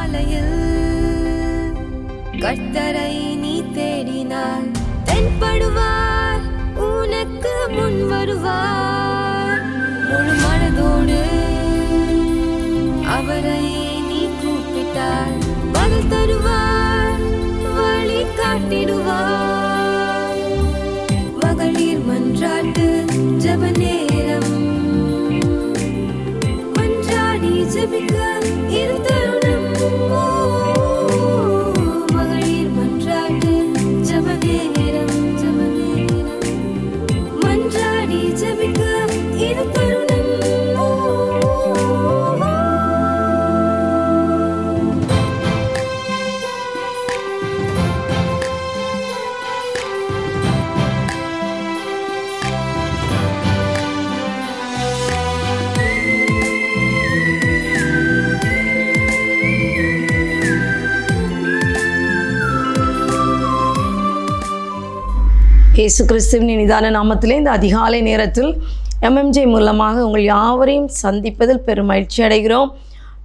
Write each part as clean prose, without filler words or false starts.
அதிகாலையில் கர்த்தரை நீ தேடினால் தென்படுவார், உனக்கு முன் வருவார். முழு மனதோடு அவரை நீ கூப்பிட்டால் பதில் தருவார், வழி காட்டிடுவார். மகளிர் மன்றாட்டு ஜெப நேரம், மன்றாடி ஜெபிக்க இரு தருணம். மகளிர் மன்றாட்டு ஜெப நேரம், மன்றாடி ஜெபிக்க இரு தருணம். இயேசு கிறிஸ்துவின் நிதான நாமத்திலே இந்த அதிகாலை நேரத்தில் MMJ மூலமாக உங்கள் யாவரையும் சந்திப்பதில் பெரும் மகிழ்ச்சி அடைகிறோம்.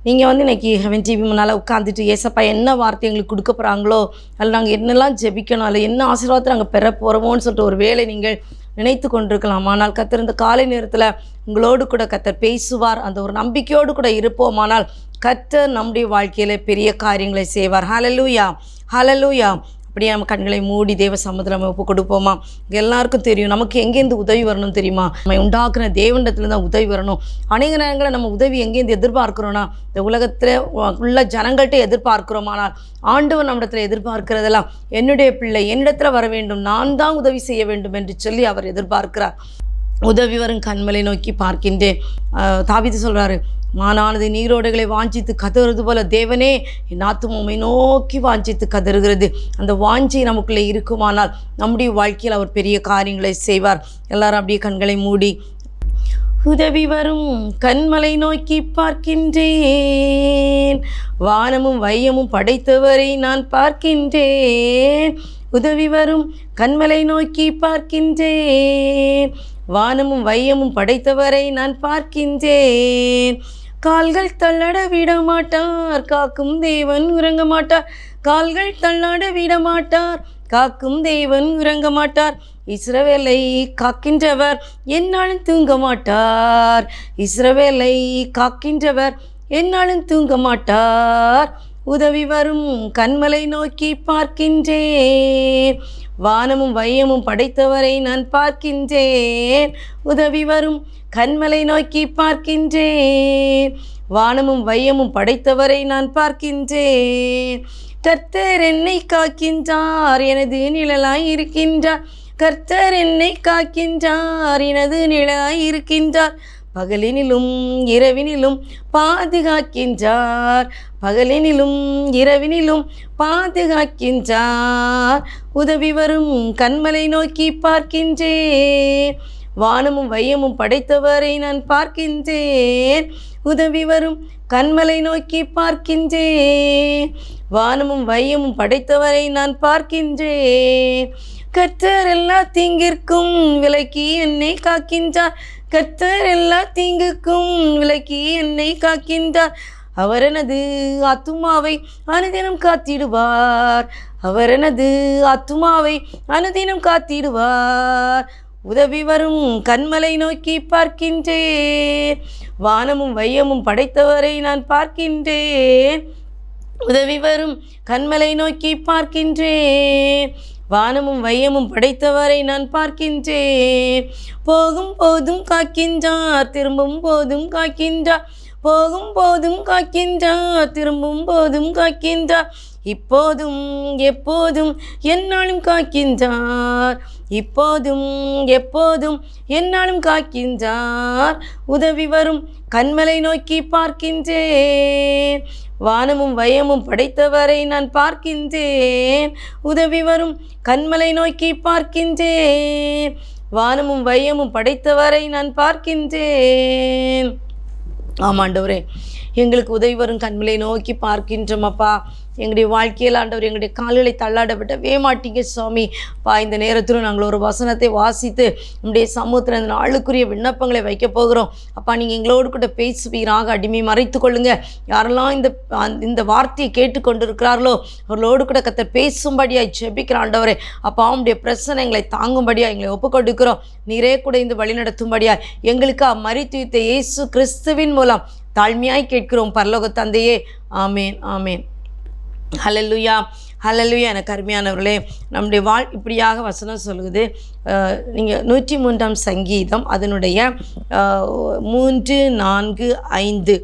நீங்கள் இன்றைக்கி ஹெவன் டிவி முன்னால் உட்காந்துட்டு ஏசப்பா என்ன வார்த்தை எங்களுக்கு கொடுக்க போகிறாங்களோ, அதில் நாங்கள் என்னெல்லாம் ஜெபிக்கணும், அதில் என்ன ஆசீர்வாதத்தை நாங்கள் பெற போகிறோமோன்னு சொல்லிட்டு ஒரு வேளை நீங்கள் நினைத்து கொண்டிருக்கலாம். ஆனால் கர்த்தர் இந்த காலை நேரத்தில் உங்களோடு கூட கர்த்தர் பேசுவார். அந்த ஒரு நம்பிக்கையோடு கூட இருப்போமானால் கர்த்தர் நம்முடைய வாழ்க்கையில் பெரிய காரியங்களை செய்வார். ஹல்லேலூயா, ஹல்லேலூயா. அப்படியே நம்ம கண்களை மூடி தேவ சமூகத்தில் நம்ம ஒப்பு கொடுப்போமா? எல்லாருக்கும் தெரியும் நமக்கு எங்கேருந்து உதவி வரணும் தெரியுமா? நம்ம உண்டாக்குன தேவனிடத்துல தான் உதவி வரணும். அநேக நேரங்களில் நம்ம உதவி எங்கேருந்து எதிர்பார்க்கிறோன்னா, இந்த உலகத்தில் உள்ள ஜனங்கள்கிட்ட எதிர்பார்க்கிறோம். ஆனால் ஆண்டவர் நம்மிடத்தில் எதிர்பார்க்கிறதெல்லாம் என்னுடைய பிள்ளை என்னிடத்தில் வர வேண்டும், நான் தான் உதவி செய்ய வேண்டும் என்று சொல்லி அவர் எதிர்பார்க்கிறார். உதவி வரும் கண்மலை நோக்கி பார்க்கின்றேன். தாவீது சொல்கிறாரு, மானானது நீரோடைகளை வாஞ்சித்து கதறுவது போல தேவனே என் ஆத்துமா உம்மை நோக்கி வாஞ்சித்து கதறுகிறது. அந்த வாஞ்சி நமக்குள்ளே இருக்குமானால் நம்முடைய வாழ்க்கையில் அவர் பெரிய காரியங்களை செய்வார். எல்லாரும் அப்படியே கண்களை மூடி உதவி வரும் கண்மலை நோக்கி பார்க்கின்றேன், வானமும் வையமும் படைத்தவரை நான் பார்க்கின்றேன். உதவி வரும் கண்மலை நோக்கி பார்க்கின்றேன், வானமும் வையமும் படைத்தவரை நான் பார்க்கின்றேன். கால்கள் தள்ளாட விட மாட்டார், காக்கும் தேவன் உறங்க மாட்டார். கால்கள் தள்ளாட விட மாட்டார், காக்கும் தேவன் உறங்க மாட்டார். இஸ்ரவேலை காக்கின்றவர் என்னாலும் தூங்க மாட்டார். இஸ்ரவேலை காக்கின்றவர் என்னாலும் தூங்க மாட்டார். உதவி வரும் கண்மலை நோக்கி பார்க்கின்றேன், வானமும் வையமும் படைத்தவரை நான் பார்க்கின்றேன். உதவி வரும் கண்மலை நோக்கி பார்க்கின்றேன், வானமும் வையமும் படைத்தவரை நான் பார்க்கின்றேன். கர்த்தர் என்னை காக்கின்றார், எனது நிழலாய் இருக்கின்றார். கர்த்தர் என்னை காக்கின்றார், எனது நிழலாய் இருக்கின்றார். பகலினிலும் இரவினிலும் பாதுகாக்கின்றார், பகலினிலும் இரவினிலும் பாதுகாக்கின்றார். உதவி வரும் கண்மலை நோக்கி பார்க்கின்றேன், வானமும் வையமும் படைத்தவரை நான் பார்க்கின்றேன். உதவி வரும் கண்மலை நோக்கி பார்க்கின்றேன், வானமும் வையமும் படைத்தவரை நான் பார்க்கின்றேன். கர்த்தர் எல்லா தீங்கிற்கும் விலக்கி என்னை காக்கின்றார். கர்த்தர் எல்லா தீங்குக்கும் விலக்கி என்னை காக்கின்றார். அவர் எனது ஆத்துமாவை அனுதினம் காத்திடுவார். அவர் எனது ஆத்துமாவை அனுதினம் காத்திடுவார். உதவி வரும் கண்மலை நோக்கி பார்க்கின்றேன், வானமும் வையமும் படைத்தவரை நான் பார்க்கின்றேன். உதவி வரும் கண்மலை நோக்கி பார்க்கின்றேன், வானமும் வையமும் படைத்தவரை நான் பார்க்கின்றேன். போகும் போதும் காக்கின்றார், திரும்பும் போதும் காக்கின்றார். போகும் போதும் காக்கின்றார், திரும்பும் போதும் காக்கின்றார். இப்போதும் எப்போதும் என்னாலும் காக்கின்றார். இப்போதும் எப்போதும் என்னாலும் காக்கின்றார். உதவி வரும் கண்மலை நோக்கி பார்க்கின்றேன், வானமும் வையமும் படைத்தவரை நான் பார்க்கின்றேன். உதவி வரும் கண்மலை நோக்கி பார்க்கின்றேன், வானமும் வையமும் படைத்தவரை நான் பார்க்கின்றேன். ஆமாண்டவரே, எங்களுக்கு உதவி வரும் கண்களை நோக்கி பார்க்கின்றோம் அப்பா. எங்களுடைய வாழ்க்கையில் ஆண்டவர் எங்களுடைய கால்களை தள்ளாட விடவே மாட்டீங்க சுவாமி. இந்த நேரத்திலும் நாங்கள் ஒரு வசனத்தை வாசித்து நம்முடைய சமூகத்தில் இந்த நாளுக்குரிய விண்ணப்பங்களை வைக்க போகிறோம். அப்பா, நீங்கள் எங்களோடு கூட பேசுவீராக. அடிமை மறைத்து கொள்ளுங்க. யாரெல்லாம் இந்த வார்த்தையை கேட்டுக்கொண்டு இருக்கிறார்களோ அவர்களோடு கூட கர்த்தர் பேசும்படியாய் ஜெபிக்கிற ஆண்டவரே. அப்பா, உம்முடைய பிரச்சனை எங்களை தாங்கும்படியாக எங்களை ஒப்புக் கொடுக்கிறோம். நீரே கூட இந்த வழி நடத்தும்படியாய் எங்களுக்கு மரித்துவித்த இயேசு கிறிஸ்துவின் மூலம் தாழ்மையாய் கேட்கிறோம் பரலோக தந்தையே. ஆமேன், ஆமேன். ஹல்லேலூயா, ஹல்லேலூயா. எனக்கு அருமையானவர்களே, நம்முடைய இப்படியாக வசனம் சொல்லுது. நீங்கள் 103ஆம் சங்கீதம் அதனுடைய 3, 4, 5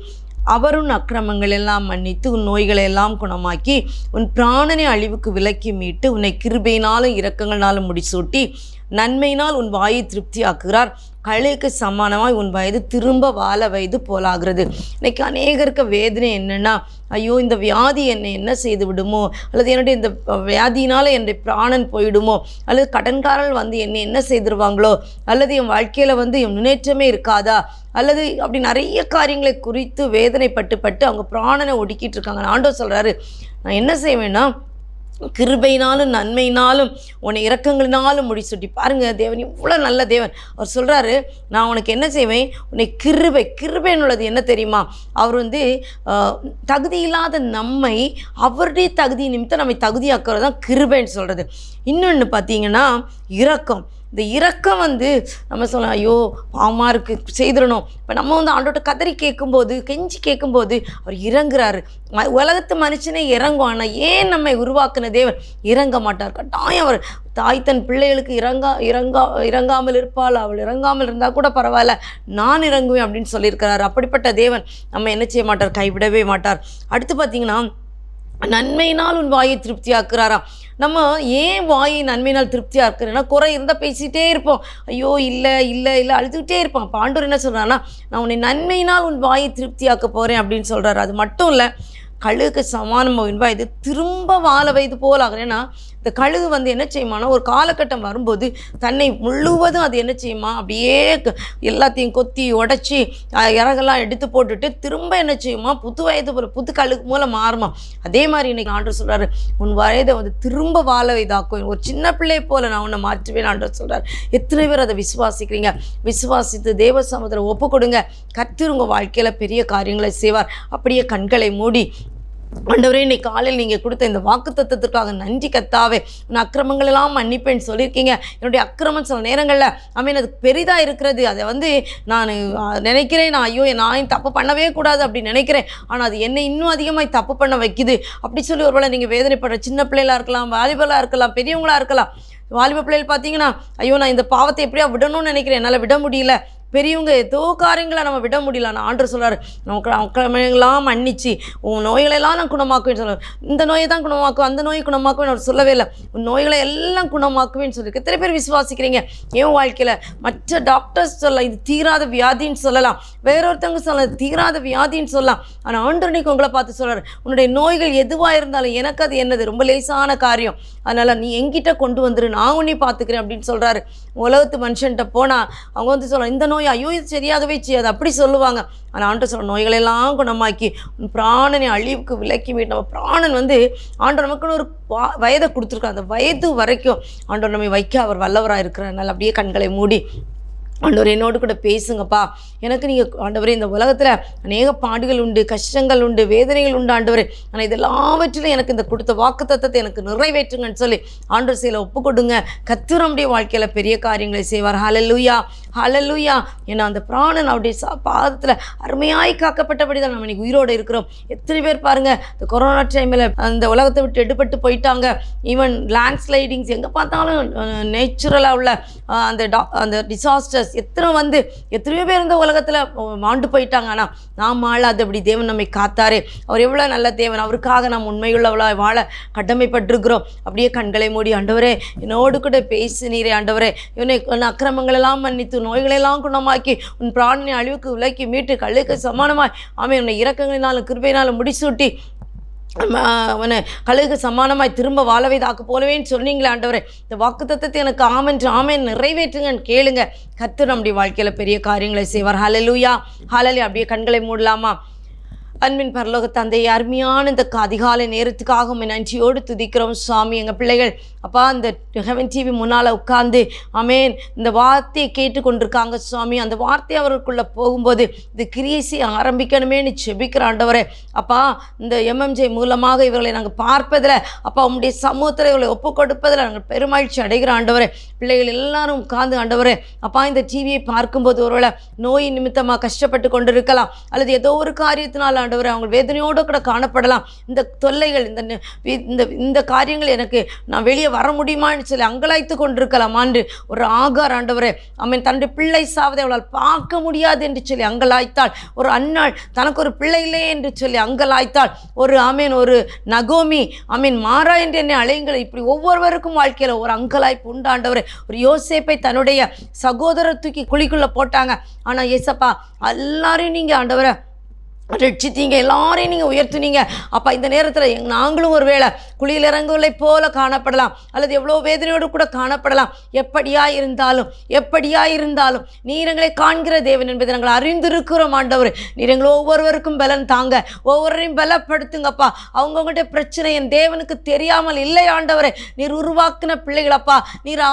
அவருன் அக்கிரமங்கள் எல்லாம் மன்னித்து உன் நோய்களை எல்லாம் குணமாக்கி உன் பிராணனை அழிவுக்கு விலக்கி மீட்டு உன்னை கிருபையினாலும் இரக்கங்களாலும் முடிசூட்டி நன்மையினால் உன் வாயை திருப்தியாக்குகிறார். கழுகுக்கு சமானமாய் உன் வயது திரும்ப வாழ வயது போலாகிறது. இன்னைக்கு அநேகருக்கு வேதனை என்னென்னா, ஐயோ இந்த வியாதி என்னை என்ன செய்து விடுமோ, அல்லது என்னுடைய இந்த வியாதியினால் என்னுடைய பிராணன் போயிடுமோ, அல்லது கடன்காரர்கள் வந்து என்னை என்ன செய்திருவாங்களோ, அல்லது என் வாழ்க்கையில் என் முன்னேற்றமே இருக்காதா, அல்லது அப்படி நிறைய காரியங்களை குறித்து வேதனைப்பட்டு அவங்க பிராணனை ஒடுக்கிட்டு இருக்காங்க. ஆண்டவர் சொல்கிறாரு, நான் என்ன செய்வேன்னா கிருபையினாலும் நன்மையினாலும் உன்னை இரக்கங்களினாலும் முடிசூட்டி. பாருங்கள், தேவன் இவ்வளோ நல்ல தேவன். அவர் சொல்கிறாரு, நான் உனக்கு என்ன செய்வேன், உன்னை கிருபைன்னு உள்ளது என்ன தெரியுமா? அவர் தகுதி இல்லாத நம்மை அவருடைய தகுதி நிமித்தம் நம்மை தகுதியாக்குறது தான் கிருபைன்னு சொல்கிறது. இன்னொன்று பார்த்தீங்கன்னா இரக்கம். இந்த இரக்கம் நம்ம சொல்லலாம், ஐயோ பாவமாக இருக்குது செய்திடணும். இப்போ நம்ம ஆண்டோட்ட கதறி கேட்கும்போது, கெஞ்சி கேட்கும்போது அவர் இறங்குறாரு. உலகத்து மனுஷனே இறங்கும். ஆனால் ஏன் நம்மை உருவாக்குன தேவன் இறங்க மாட்டார்? கட்டாயம் அவர் தாய் தன் பிள்ளைகளுக்கு இறங்காமல் இருப்பாள், அவள் இறங்காமல் இருந்தால் கூட பரவாயில்ல, நான் இறங்குவேன் அப்படின்னு சொல்லியிருக்கிறார். அப்படிப்பட்ட தேவன் நம்ம என்ன செய்ய மாட்டார், கைவிடவே மாட்டார். அடுத்து பார்த்தீங்கன்னா, நன்மையினால் உன் வாயை திருப்தியாக்குறாராம். நம்ம ஏன் வாயை நன்மையினால் திருப்தியாக இருக்கிறேன்னா, குறை இருந்தால் பேசிகிட்டே இருப்போம். ஐயோ இல்லை இல்லை இல்லை அழுதுகிட்டே இருப்போம். அப்போ ஆண்டவர் என்ன சொல்கிறான்னா, நான் உன்னை நன்மையினால் உன் வாயை திருப்தியாக்க போகிறேன் அப்படின்னு சொல்கிறாரு. அது மட்டும் இல்லை, கழுகுக்கு சமானம் வயது திரும்ப வாழ வயது போல் ஆகுது. ஏன்னா இந்த கழுகு என்ன செய்யுமானா, ஒரு காலகட்டம் வரும்போது தன்னை முழுவதும் அது என்ன செய்யுமா, அப்படியே எல்லாத்தையும் கொத்தி உடச்சி இறகெல்லாம் எடுத்து போட்டுட்டு திரும்ப என்ன செய்யுமா, புது வயது போல் புது கழுகு மூலம் மாறுமா. அதே மாதிரி இன்னைக்கு ஆண்டவர் சொல்கிறாரு, உன் வயதை திரும்ப வாழ வயதாக்கும், ஒரு சின்ன பிள்ளை போல் நான் உன்னை மாற்றுவேன் ஆண்டவர் சொல்கிறார். எத்தனை பேர் அதை விசுவாசிக்கிறீங்க? விசுவாசித்து தேவ சமுத்திரம் ஒப்பு கொடுங்க. கர்த்தர் உங்கள் வாழ்க்கையில் பெரிய காரியங்களை செய்வார். அப்படியே கண்களை மூடி, ஆண்டவரே இன்னைக்கு காலையில் நீங்கள் கொடுத்த இந்த வாக்குத்தத்தத்திற்காக நன்றி கர்த்தாவே, உன் அக்கிரமங்கள் எல்லாம் மன்னிப்பேன்னு சொல்லியிருக்கீங்க. என்னுடைய அக்கிரமம் சில நேரங்களில் அது பெரிதாக இருக்கிறது. அதை நான் நினைக்கிறேன், ஐயோ நான் தப்பு பண்ணவே கூடாது அப்படின்னு நினைக்கிறேன். ஆனால் அது என்னை இன்னும் அதிகமாக தப்பு பண்ண வைக்குது அப்படி சொல்லி ஒருவேளை நீங்கள் வேதனைப்படுற சின்ன பிள்ளைகளாக இருக்கலாம், வாலிபலாக இருக்கலாம், பெரியவங்களாக இருக்கலாம். வாலிப பிள்ளைகள் பார்த்தீங்கன்னா, ஐயோ நான் இந்த பாவத்தை எப்படியா விடணும்னு நினைக்கிறேன், என்னால் விட முடியல. பெரியவங்க ஏதோ காரியங்களை நம்ம விட முடியல. நான் ஆண்டவர் சொல்கிறார், நமக்கு அக்கிரமங்கள்லாம் மன்னிச்சு உன் நோய்களெல்லாம் நான் குணமாக்குவேன்னு சொல்லுவேன். இந்த நோயை தான் குணமாக்குவேன், அந்த நோயை குணமாக்குவேன்னு அவர் சொல்லவே இல்லை. உன் நோய்களை எல்லாம் குணமாக்குவேன்னு சொல்லியிருக்கு. எத்தனை பேர் விசுவாசிக்கிறீங்க? என் வாழ்க்கையில் மற்ற டாக்டர்ஸ் சொல்லலாம் இது தீராத வியாதின்னு சொல்லலாம், வேறொருத்தவங்க சொல்லலாம் தீராத வியாதின்னு சொல்லலாம். ஆனால் ஆண்டவர் இன்னைக்கு உங்களை பார்த்து சொல்கிறார், உன்னுடைய நோய்கள் எதுவாக இருந்தாலும் எனக்கு அது என்னது ரொம்ப லேசான காரியம், அதனால் நீ எங்கிட்ட கொண்டு வந்துரு, நான் உன்னை பார்த்துக்கிறேன் அப்படின்னு சொல்கிறாரு. உலகத்து மனுஷன்கிட்ட போனால் அவங்க சொல்லலாம், இந்த நோய் ஐயோ இது சரியாகவே செய்யாது அப்படி சொல்லுவாங்க. ஆனால் ஆண்டவர் சொல்ல, நோய்களெல்லாம் குணமாக்கி உன் பிராணனை அழிவுக்கு விலக்கி மீட்டு, நம்ம பிராணன் ஆண்டவர் நமக்குன்னு ஒரு வயதை கொடுத்துருக்காங்க. அந்த வயது வரைக்கும் ஆண்டவர் நம்மை வைக்க அவர் வல்லவராக இருக்கிறனால அப்படியே கண்களை மூடி, ஆண்டவர் என்னோடு கூட பேசுங்கப்பா, எனக்கு நீங்கள் ஆண்டவரே இந்த உலகத்தில் அநேக பாடுகள் உண்டு, கஷ்டங்கள் உண்டு, வேதனைகள் உண்டு ஆண்டவரே, ஆனால் இதெல்லாவற்றிலும் எனக்கு இந்த கொடுத்த வாக்குத்தத்தத்தை எனக்கு நிறைவேற்றுங்கன்னு சொல்லி ஆண்டவர் செயலை ஒப்பு கொடுங்க. கர்த்தர் நம்முடைய வாழ்க்கையில் பெரிய காரியங்களை செய்வார். ஹல்லேலூயா, ஹல்லேலூயா. ஏன்னா அந்த பிராணன் அவருடைய பாதத்தில் அருமையாய் காக்கப்பட்டபடி தான் நம்ம இன்னைக்கு உயிரோடு இருக்கிறோம். எத்தனை பேர் பாருங்கள், இந்த கொரோனா டைமில் அந்த உலகத்தை விட்டு எடுபட்டு போயிட்டாங்க. ஈவன் லேண்ட் ஸ்லைடிங்ஸ் எங்கே பார்த்தாலும் நேச்சுரலாக உள்ள அந்த டிசாஸ்டர்ஸ் எத்தனையோ பேர் இந்த உலகத்தில் மாண்டு போயிட்டாங்க. ஆனால் நாம் ஆளாதபடி தேவன் நம்மை காத்தாரே. அவர் எவ்வளோ நல்ல தேவன், அவருக்காக நாம் உண்மையுள்ளவளாக வாழ கடமைப்பட்டிருக்கிறோம். அப்படியே கண்களை மூடி, ஆண்டவரே என்னோடு கூட பேசுனீரே ஆண்டவரே, இவனை அக்கிரமங்களெல்லாம் மன்னித்து நோய்களெல்லாம் குணமாக்கி உன் பிராணனை அழிவுக்கு விலக்கி மீட்டு கழுகுக்கு சமானமாய் ஆமென் உன்னை இரக்கங்களினாலும் கிருபையினாலும் முடிசூட்டி அவனை கழுகுக்கு சமானமாய் திரும்ப வாழ வைதாக்கு போலவேன்னு சொன்னீங்களே ஆண்டவரே, இந்த வாக்குத்தத்தத்தை எனக்கு ஆமென் நிறைவேற்றுங்கன்னு கேளுங்க. கர்த்தர் நம்முடைய வாழ்க்கையில் பெரிய காரியங்களை செய்வார். ஹல்லேலூயா, ஹல்லேலூயா. அப்படியே கண்களை மூடலாமா? அன்பின் பரலோக தந்தை, அருமையான இந்த அதிகாலை நேரத்துக்காக உம்மை நன்றியோடு துதிக்கிறோம் சுவாமி. எங்கள் பிள்ளைகள் அப்பா இந்த ஹெவன் டிவி முன்னால் உட்கார்ந்து ஆமேன் இந்த வார்த்தையை கேட்டுக்கொண்டிருக்காங்க சுவாமி. அந்த வார்த்தை அவர்களுக்குள்ளே போகும்போது இது கிரியை செய்ய ஆரம்பிக்கணுமேனு செபிக்கிற ஆண்டவரே. அப்பா இந்த எம்எம்ஜே மூலமாக இவர்களை நாங்கள் பார்ப்பதில் அப்பா உம்முடைய சமூகத்தில் இவர்களை ஒப்பு கொடுப்பதில் நாங்கள் பெருமகிழ்ச்சி அடைகிற ஆண்டவரே. பிள்ளைகள் எல்லாரும் உட்கார்ந்து ஆண்டவரே அப்பா இந்த டிவியை பார்க்கும்போது ஒருவேளை நோய் நிமித்தமாக கஷ்டப்பட்டு கொண்டிருக்கலாம், அல்லது ஏதோ ஒரு காரியத்தினால் ஆண்டவரே அவங்க வேதனையோடு கூட காணப்படலாம். இந்த தொல்லைகள் இந்த காரியங்கள் எனக்கு நான் வெளியே வர முடியுமான்னு சொல்லி அங்கலாய்த்து கொண்டிருக்கலாம். ஒரு ஆகார் ஆண்டவரே அவன் தன்னுடைய பிள்ளை சாவதை அவளால் பார்க்க முடியாது என்று சொல்லி அங்கலாய்த்தாள். ஒரு அன்னாள் தனக்கு ஒரு பிள்ளை இல்லை என்று சொல்லி அங்கலாய்த்தாள். ஒரு நகோமி மாறா என்று என்னை அழையுங்கள். இப்படி ஒவ்வொருவருக்கும் வாழ்க்கையில் ஒரு அங்கலாய்ப்பு உண்டாண்டவரே. ஒரு யோசேப்பை தன்னுடைய சகோதரர் தூக்கி குழிக்குள்ளே போட்டாங்க. ஆனால் ஏசப்பா எல்லாரையும் நீங்கள் ஆண்டவரை ரட்சித்தீங்க, எல்லாரையும் நீங்கள் உயர்த்துனீங்க. அப்பா இந்த நேரத்தில் நாங்களும் ஒரு வேளை குழியில் இறங்குவதை போல காணப்படலாம், அல்லது எவ்வளோ வேதனையோடு கூட காணப்படலாம். எப்படியா இருந்தாலும் நீர் எங்களை காண்கிற தேவன் என்பதை நாங்கள் அறிந்திருக்கிறோம் ஆண்டவர். நீர் எங்களை ஒவ்வொருவருக்கும் பலன் தாங்க, ஒவ்வொருவரையும் பலப்படுத்துங்கப்பா. அவங்கவுங்களுடைய பிரச்சனை என் தேவனுக்கு தெரியாமல் இல்லை ஆண்டவரே. நீர் உருவாக்கின பிள்ளைகளப்பா. நீர்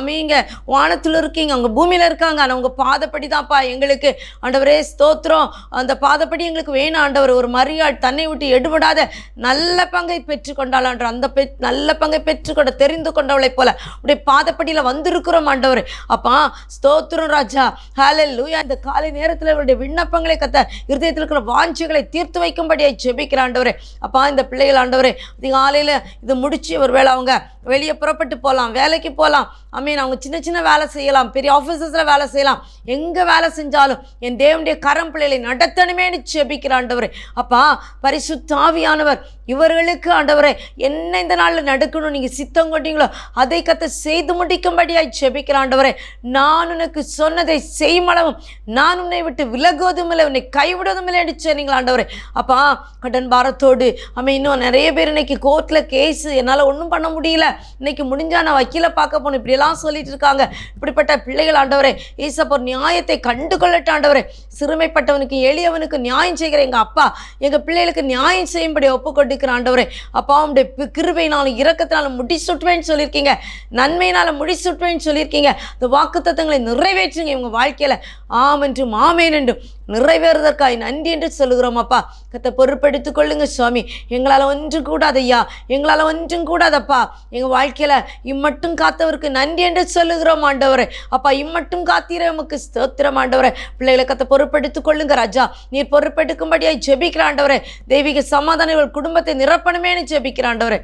அமைங்க வானத்தில் இருக்கீங்க, அவங்க பூமியில் இருக்காங்க. ஆனால் உங்கள் பாதப்படி தான்ப்பா எங்களுக்கு ஆண்டவரே ஸ்தோத்திரம். அந்த பாதப்படி எங்களுக்கு வேணும் ஆண்டவர். ஒரு மரியாள் தன்னை விட்டு எடுபடாத நல்ல பங்கை பெற்றுக்கொண்டாள் ஆண்டவர். அந்த நல்ல பங்கை பெற்றுக்கொண்ட தெரிந்து கொண்டவளை போல உடைய பாதப்படியில் வந்திருக்கிறோம் ஆண்டவர். அப்பா ஸ்தோத்திரம் ராஜா. ஹல்லேலூயா. இந்த காலை நேரத்தில் அவருடைய விண்ணப்பங்களை கத்த இருதயத்தில் இருக்கிற வாஞ்சிகளை தீர்த்து வைக்கும்படியாய் ஜெபிக்கிற ஆண்டவரே. அப்பா இந்த பிள்ளைகள் ஆண்டவரே அதிகாலையில் இது முடிச்சு ஒரு வேளை அவங்க வெளியே புறப்பட்டு போகலாம், வேலைக்கு போகலாம். அவங்க சின்ன சின்ன வேலை செய்யலாம், பெரிய ஆஃபீஸஸில் வேலை செய்யலாம். எங்கே வேலை செஞ்சாலும் என் தேவனுடைய கரம் பிள்ளைகளை நடத்தணுமேனு ஜெபிக்கிற ஆண்டவரே. அப்பா பரிசுத்த ஆவியானவர் இவர்களுக்கு ஆண்டவரே என்ன இந்த நாளில் நடக்கணும் நீங்கள் சித்தம் கொண்டீங்களோ அதை கத்த செய்து முடிக்கும்படியாய் ஜெபிக்கிற ஆண்டவரே. நான் உனக்கு சொன்னதை செய்யுமளவும் நான் உன்னை விட்டு விலகுவதும் இல்லை, உன்னை கைவிடுவதும் இல்லை என்று சொன்னீங்களா ஆண்டவரே. அப்பா கடன் பாரத்தோடு இன்னும் நிறைய பேர் இன்னைக்கு கோர்ட்டில் கேஸு என்னால் ஒன்றும் பண்ண முடியல, இன்னைக்கு முடிஞ்சா நான் வக்கீலை பார்க்க போகணும் இப்படியெல்லாம் சொல்லிட்டு இருக்காங்க. இப்படிப்பட்ட பிள்ளைகள் ஆண்டவரே ஏசப்பா நியாயத்தை கண்டு கொள்ளட்ட ஆண்டவரே. சிறுமைப்பட்டவனுக்கு எளியவனுக்கு நியாயம் செய்கிற எங்கள் அப்பா எங்கள் பிள்ளைகளுக்கு நியாயம் செய்யும்படி ஒப்புக்கொண்டிருக்கிற ஆண்டவரே. அப்பா உடைய கிருபையினாலும் இரக்கத்தினாலும் முடிசூட்டுவேன்னு சொல்லியிருக்கீங்க, நன்மையினாலும் முடிசூட்டுவேன்னு சொல்லியிருக்கீங்க. இந்த வாக்குத்தத்தங்களை நிறைவேற்றுங்க இவங்க வாழ்க்கையில். ஆம் என்றும் ஆமேன் என்றும் நிறைவேறுவதற்காய் நன்றி என்று சொல்லுகிறோம் அப்பா. கத்தை பொறுப்பெடுத்துக் கொள்ளுங்க சுவாமி. எங்களால் ஒன்றும் கூடாது ஐயா, எங்களால் ஒன்றும் கூடாதப்பா. எங்கள் வாழ்க்கையில் இம்மட்டும் காத்தவருக்கு நன்றி என்று சொல்லுகிறோம் ஆண்டவரே. அப்பா இம்மட்டும் காத்தீர உமக்கு ஸ்தோத்திரம் ஆண்டவரே. பிள்ளைகளை கத்தை பொறுப்பெடுத்துக் கொள்ளுங்க ராஜா. நீர் பொறுப்பெடுக்கும்படியாய் ஜெபிக்கிற ஆண்டவரே. தெய்வீக சமாதான குடும்பத்தை நிரப்பணுமேனு ஜெபிக்கிற ஆண்டவரே.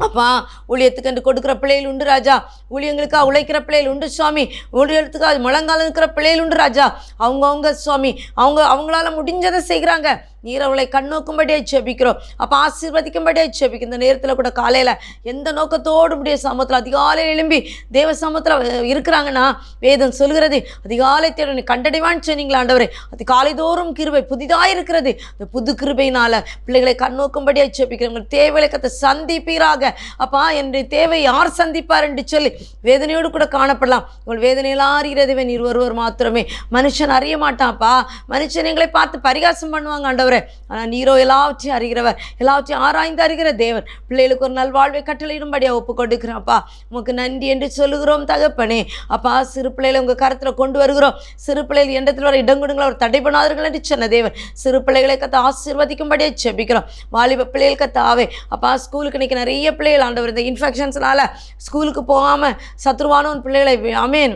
அப்பா ஊழியத்துக்கு என்று கொடுக்குற பிள்ளைகள் உண்டு ராஜா, ஊழியங்களுக்காக உழைக்கிற பிள்ளைகள் உண்டு சுவாமி, ஊழியத்துக்காக முழங்கால இருக்கிற பிள்ளைகள் உண்டு ராஜா. அவங்கவுங்க சுவாமி அவங்களால முடிஞ்சதை செய்கிறாங்க. நீர் அவளை கண்ணோக்கும்படியாக ஜெபிக்கிறோம் அப்போ ஆசீர்வதிக்கும்படியாக ஜெபிக்கும். இந்த நேரத்தில் கூட காலையில் எந்த நோக்கத்தோடு முடிய சமூகத்தில் அதிகாலையில் எழும்பி தேவ சமூகத்தில் இருக்கிறாங்கன்னா வேதம் சொல்கிறது அதிகாலை தேட நீ கண்டடைவான்னு சொன்னீங்களா ஆண்டவரே. அது காலைதோறும் கிருபை புதிதாக இருக்கிறது. அந்த புது கிருபையினால் பிள்ளைகளை கண்ணோக்கும்படியாக ஜெபிக்கிறோம். உங்கள் தேவைகளை கத்த சந்திப்பீராக. அப்பா என்னுடைய தேவை யார் சந்திப்பார் என்று சொல்லி வேதனையோடு கூட காணப்படலாம். உங்கள் வேதனையெல்லாம் அறிகிறதுவே நீர் ஒருவர் மாத்திரமே. மனுஷன் அறிய மாட்டான்ப்பா. மனுஷன் எங்களை பார்த்து பரிகாசம் பண்ணுவாங்க ஆண்டவரே. ஆனால் நீரோ எல்லாவற்றையும் அறிகிறவர், எல்லாவற்றையும் ஆராய்ந்து அறிகிற தேவன். பிள்ளைகளுக்கு ஒரு நல்வாழ்வை கட்டளையிடும்படியாக ஒப்பு கொடுக்கிறோம்ப்பா. உமக்கு நன்றி என்று சொல்லுகிறோம் தகப்பனே. அப்பா சிறு பிள்ளைகளை உங்கள் கருத்தில் கொண்டு வருகிறோம். சிறு பிள்ளைகள் எண்டத்தில் வர இடம் கொடுங்களா ஒரு தடை பண்ணாதீர்கள் என்று சொன்ன தேவன். சிறு பிள்ளைகளை கத்த ஆசீர்வதிக்கும்படியே ஜெபிக்கிறோம். வாலிப பிள்ளைகள் கத்தாவே. அப்பா ஸ்கூலுக்கு இன்றைக்கி நிறைய பிள்ளைகள் ஆண்டவர் இந்த இன்ஃபெக்ஷன்ஸ்னால ஸ்கூலுக்கு போகாமல் சத்ருவானவன் பிள்ளைகளை ஆமேன்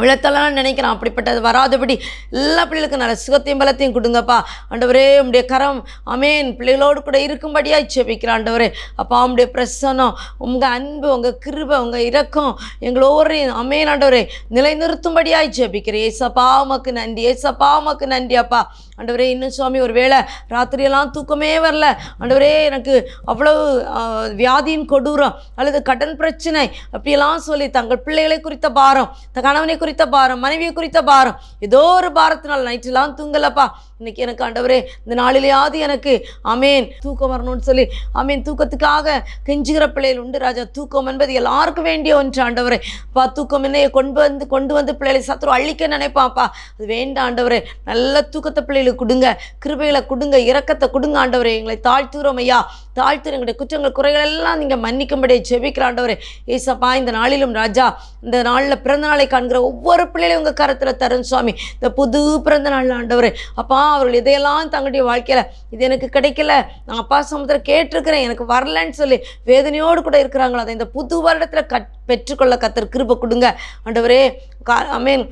விழத்தலாம் நினைக்கிறான். அப்படிப்பட்டது வராதபடி எல்லா பிள்ளைகளுக்கும் நல்ல சுகத்தையும் பலத்தையும் கொடுங்கப்பா ஆண்டவரே. உம்முடைய கரம் ஆமேன் பிள்ளைகளோடு கூட இருக்கும்படியாக ஜெபிக்கிறேன் ஆண்டவரே. அப்பா உம்முடைய பிரசன்னம், உங்கள் அன்பு, உங்கள் கிருபை, உங்கள் இரக்கம் எங்கள் ஒவ்வொருவரையும் ஆமேன் ஆண்டவரே நிலைநிறுத்தும்படியாக ஜெபிக்கிறேன். ஏசப்பா உமக்கு நன்றி, ஏசப்பா உமக்கு நன்றி அப்பா. ஆண்டவரே இன்னும் சுவாமி ஒரு வேளை ராத்திரியெல்லாம் தூக்கமே வரல ஆண்டவரே, எனக்கு அவ்வளவு வியாதியின் கொடூரம் அல்லது கடன் பிரச்சனை அப்படியெல்லாம் சொல்லி தங்கள் பிள்ளைகளை குறித்த பாரம், கணவனை குறித்த பாரம், மனைவியை குறித்த பாரம், ஏதோ ஒரு பாரத்தினால் நைட்டெல்லாம் தூங்கலப்பா. இன்னைக்கு எனக்கு ஆண்டவரே இந்த நாளிலேயாவது எனக்கு ஆமேன் தூக்கம் வரணும்னு சொல்லி ஆமேன் தூக்கத்துக்காக கெஞ்சுகிற பிள்ளைகள் உண்டு ராஜா. தூக்கம் என்பது எல்லாருக்கும் வேண்டிய ஒன்று ஆண்டவரே. தூக்கம் என்னைய கொண்டு வந்து பிள்ளைகளை சத்துரு அழிக்க நினைப்பாப்பா. அது வேண்டாம் ஆண்டவரே. நல்ல தூக்கத்தை பிள்ளைகளுக்கு கொடுங்க, கிருபைகளை கொடுங்க, இரக்கத்தை கொடுங்க ஆண்டவரே. எங்களை தாழ்த்துகிறோம் ஐயா, தாழ்த்து எங்களுடைய குற்றங்கள் குறைகள் எல்லாம் நீங்கள் மன்னிக்கும்படியே ஜெபிக்கிற ஆண்டவரே. ஏசப்பா இந்த நாளிலும் ராஜா, இந்த நாளில் பிறந்த நாளை காண்கிற ஒவ்வொரு பிள்ளைகளையும் உங்கள் கரத்தில் தரும் சுவாமி. இந்த புது பிறந்த நாள் ஆண்டவரே அப்பா, அவர்கள் இதையெல்லாம் தங்களுடைய வாழ்க்கையில் இது எனக்கு கிடைக்கல, நான் அப்பா சமுத்திரம் கேட்டிருக்கிறேன் எனக்கு வரலன்னு சொல்லி வேதனையோடு கூட இருக்கிறாங்களோ அதை இந்த புது வருடத்தில் பெற்றுக்கொள்ள கர்த்தர் கிருபை கொடுங்க ஆண்டவரே. ஆமென்.